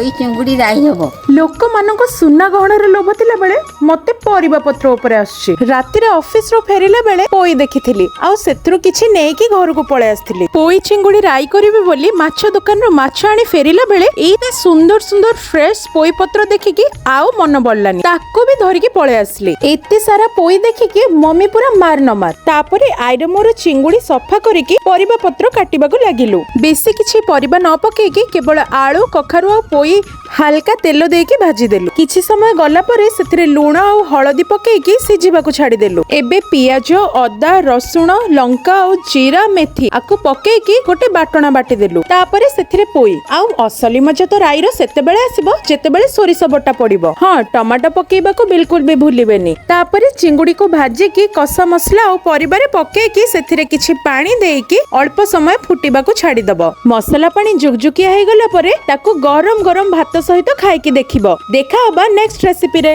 ପୋଇ ଚିଙ୍ଗୁଡ଼ି ରାଇ ହବ। ଲୋକମାନଙ୍କ ସୁନା ଗହଣାର ଲୋଭ ଥିଲା ବେଳେ ମତେ ପରିବା ପତ୍ର ଉପରେ ଆସୁଛି। ରାତିରେ ଅଫିସରୁ ଫେରିଲା ବେଳେ ପୋଇ ଦେଖିଥିଲି ଆଉ ସେଥିରୁ କିଛି ନେଇକି ଘରକୁ ପଳେଇ ଆସିଥିଲି। ପୋଇ ଚିଙ୍ଗୁଡ଼ି ରାଇ କରିବି ବୋଲି ମାଛ ଦୋକାନରୁ ମାଛ ଆଣି ଫେରିଲା ବେଳେ ଏଇଟା ସୁନ୍ଦର ସୁନ୍ଦର ଫ୍ରେଶ ପୋଇ ପତ୍ର ଦେଖିକି ଆଉ ମନ ବଳିଲାନି, ତାକୁ ବି ଧରିକି ପଳେଇ ଆସିଲି। ଏତେ ସାରା ପୋଇ ଦେଖିକି ମମି ପୁରା ମାର ନ ମାର। ତାପରେ ଆଇର ମୋର ଚିଙ୍ଗୁଡ଼ି ସଫା କରିକି ପରିବା ପତ୍ର କାଟିବାକୁ ଲାଗିଲୁ। ବେଶୀ କିଛି ପରିବା ନ ପକେଇକି କେବଳ ଆଳୁ, କଖାରୁ ଆଉ ପୋଇ ହାଲକା ତେଲ ଦେଇକି ଭାଜିଦେଲୁ। କିଛି ସମୟ ଗଲା ପରେ ସେଥିରେ ଲୁଣ ଆଉ ହଳଦୀ ପକେଇକି ସିଝିବାକୁ ଛାଡ଼ିଦେଲୁ। ଏବେ ପିଆଜ, ଅଦା, ରସୁଣ, ଲଙ୍କା ଆଉ ଜିରା, ମେଥି ଆକୁ ପକେଇକି ଗୋଟେ ବାଟଣା ବାଟିଦେଲୁ। ତାପରେ ସେଥିରେ ପୋଇ ଆଉ ଅସଲି ମଜା ତ ରାଇର ସେତେବେଳେ ଆସିବ ଯେତେବେଳେ ସୋରିଷ ବଟା ପଡିବ। ହଁ, ଟମାଟୋ ପକେଇବାକୁ ବିଲକୁଲ ବି ଭୁଲିବେନି। ତାପରେ ଚିଙ୍ଗୁଡିକୁ ଭାଜିକି କଷା ମସଲା ଆଉ ପରିବାରେ ପକେଇକି ସେଥିରେ କିଛି ପାଣି ଦେଇକି ଅଳ୍ପ ସମୟ ଫୁଟିବାକୁ ଛାଡ଼ିଦବ। ମସଲା ପାଣି ଜୁକଜୁକିଆ ହେଇଗଲା ପରେ ତାକୁ ଗରମ ଗରମ ଭାତ ସହିତ ଖାଇକି ଦେଖିବ। ଦେଖା ହବା ନେକ୍ସଟ ରେସିପିରେ।